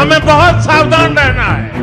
हमें बहुत सावधान रहना है।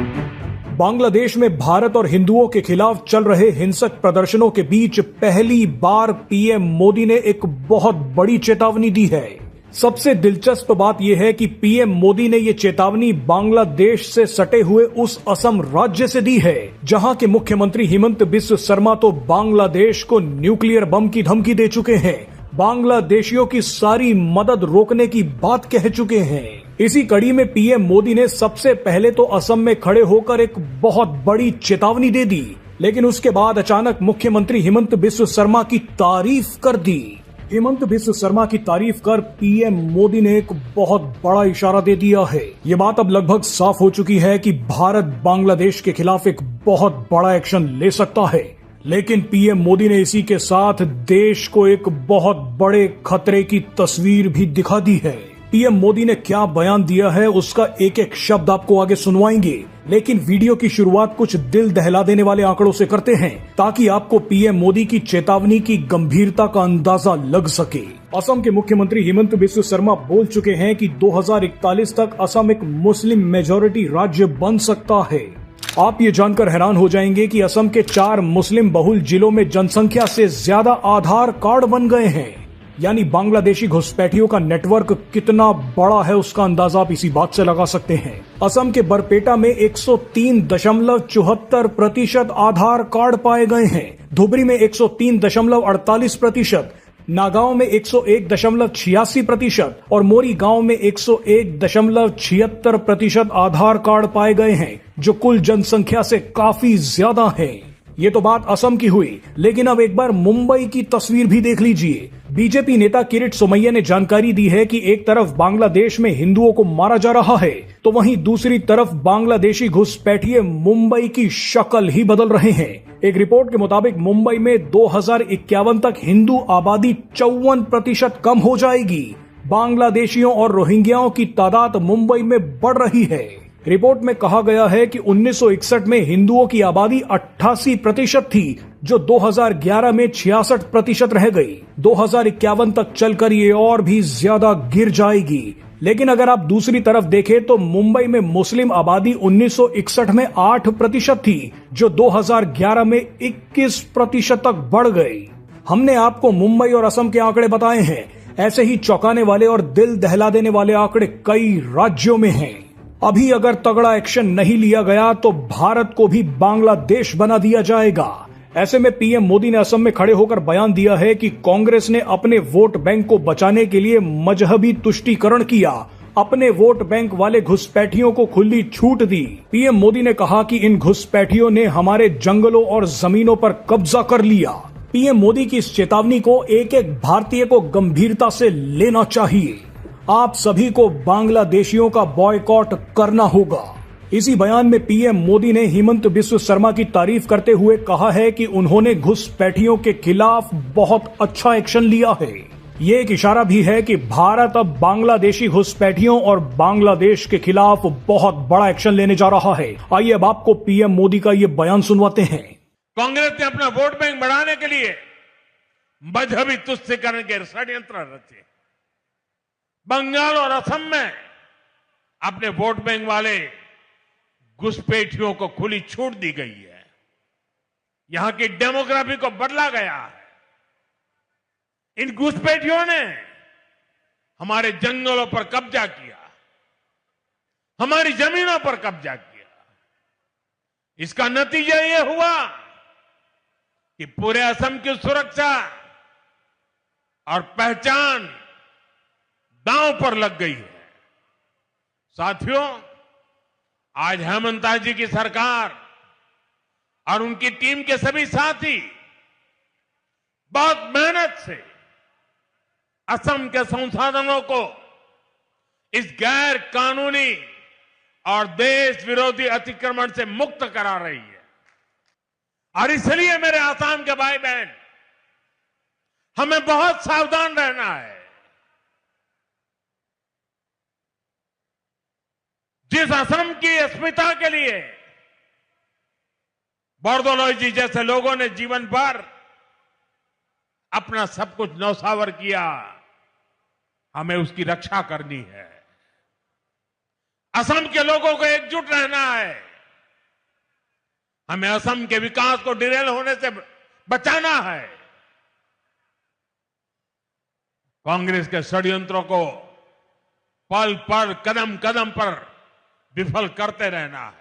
बांग्लादेश में भारत और हिंदुओं के खिलाफ चल रहे हिंसक प्रदर्शनों के बीच पहली बार पीएम मोदी ने एक बहुत बड़ी चेतावनी दी है। सबसे दिलचस्प बात यह है कि पीएम मोदी ने ये चेतावनी बांग्लादेश से सटे हुए उस असम राज्य से दी है, जहां के मुख्यमंत्री हिमंत बिस्व शर्मा तो बांग्लादेश को न्यूक्लियर बम की धमकी दे चुके हैं, बांग्लादेशियों की सारी मदद रोकने की बात कह चुके हैं। इसी कड़ी में पीएम मोदी ने सबसे पहले तो असम में खड़े होकर एक बहुत बड़ी चेतावनी दे दी, लेकिन उसके बाद अचानक मुख्यमंत्री हिमंत बिस्व शर्मा की तारीफ कर दी। हिमंत बिस्व शर्मा की तारीफ कर पीएम मोदी ने एक बहुत बड़ा इशारा दे दिया है। ये बात अब लगभग साफ हो चुकी है कि भारत बांग्लादेश के खिलाफ एक बहुत बड़ा एक्शन ले सकता है, लेकिन पीएम मोदी ने इसी के साथ देश को एक बहुत बड़े खतरे की तस्वीर भी दिखा दी है। पीएम मोदी ने क्या बयान दिया है उसका एक एक शब्द आपको आगे सुनवाएंगे, लेकिन वीडियो की शुरुआत कुछ दिल दहला देने वाले आंकड़ों से करते हैं ताकि आपको पीएम मोदी की चेतावनी की गंभीरता का अंदाजा लग सके। असम के मुख्यमंत्री हिमंत बिस्व शर्मा बोल चुके हैं कि 2041 तक असम एक मुस्लिम मेजॉरिटी राज्य बन सकता है। आप ये जानकर हैरान हो जाएंगे कि असम के 4 मुस्लिम बहुल जिलों में जनसंख्या से ज्यादा आधार कार्ड बन गए हैं, यानी बांग्लादेशी घुसपैठियों का नेटवर्क कितना बड़ा है उसका अंदाजा आप इसी बात से लगा सकते हैं। असम के बरपेटा में 103.74% आधार कार्ड पाए गए हैं, धुबरी में 103.48%, नागांव में 101.86% और मोरी गांव में 101.76% आधार कार्ड पाए गए हैं, जो कुल जनसंख्या से काफी ज्यादा है। ये तो बात असम की हुई, लेकिन अब एक बार मुंबई की तस्वीर भी देख लीजिए। बीजेपी नेता किरीट सोमैया ने जानकारी दी है कि एक तरफ बांग्लादेश में हिंदुओं को मारा जा रहा है, तो वहीं दूसरी तरफ बांग्लादेशी घुसपैठिए मुंबई की शक्ल ही बदल रहे हैं। एक रिपोर्ट के मुताबिक मुंबई में 2051 तक हिंदू आबादी 54% कम हो जाएगी। बांग्लादेशियों और रोहिंग्याओं की तादाद मुंबई में बढ़ रही है। रिपोर्ट में कहा गया है कि 1961 में हिंदुओं की आबादी 88% थी, जो 2011 में 66% रह गई। 2051 तक चलकर ये और भी ज्यादा गिर जाएगी। लेकिन अगर आप दूसरी तरफ देखें तो मुंबई में मुस्लिम आबादी 1961 में 8% थी, जो 2011 में 21% तक बढ़ गई। हमने आपको मुंबई और असम के आंकड़े बताए हैं, ऐसे ही चौंकाने वाले और दिल दहला देने वाले आंकड़े कई राज्यों में हैं। अभी अगर तगड़ा एक्शन नहीं लिया गया तो भारत को भी बांग्लादेश बना दिया जाएगा। ऐसे में पीएम मोदी ने असम में खड़े होकर बयान दिया है कि कांग्रेस ने अपने वोट बैंक को बचाने के लिए मजहबी तुष्टीकरण किया, अपने वोट बैंक वाले घुसपैठियों को खुली छूट दी। पीएम मोदी ने कहा कि इन घुसपैठियों ने हमारे जंगलों और जमीनों पर कब्जा कर लिया। पीएम मोदी की इस चेतावनी को एक एक भारतीय को गंभीरता से लेना चाहिए। आप सभी को बांग्लादेशियों का बॉयकॉट करना होगा। इसी बयान में पीएम मोदी ने हिमंत बिस्व शर्मा की तारीफ करते हुए कहा है कि उन्होंने घुसपैठियों के खिलाफ बहुत अच्छा एक्शन लिया है। ये एक इशारा भी है कि भारत अब बांग्लादेशी घुसपैठियों और बांग्लादेश के खिलाफ बहुत बड़ा एक्शन लेने जा रहा है। आइए अब आपको पीएम मोदी का ये बयान सुनवाते हैं। कांग्रेस ने अपना वोट बैंक बढ़ाने के लिए मजहबी तुष्टीकरण के षड्यंत्र रचे। बंगाल और असम में अपने वोट बैंक वाले घुसपैठियों को खुली छूट दी गई है। यहां की डेमोग्राफी को बदला गया है। इन घुसपैठियों ने हमारे जंगलों पर कब्जा किया, हमारी जमीनों पर कब्जा किया। इसका नतीजा यह हुआ कि पूरे असम की सुरक्षा और पहचान दांव पर लग गई है। साथियों, आज हेमंत जी की सरकार और उनकी टीम के सभी साथी बहुत मेहनत से असम के संसाधनों को इस गैर कानूनी और देश विरोधी अतिक्रमण से मुक्त करा रही है। और इसलिए मेरे आसाम के भाई बहन, हमें बहुत सावधान रहना है। जिस असम की अस्मिता के लिए बोरदोलोई जी जैसे लोगों ने जीवन भर अपना सब कुछ न्यौछावर किया, हमें उसकी रक्षा करनी है। असम के लोगों को एकजुट रहना है। हमें असम के विकास को डिरेल होने से बचाना है। कांग्रेस के षड्यंत्रों को पल पल कदम कदम पर विफल करते रहना है।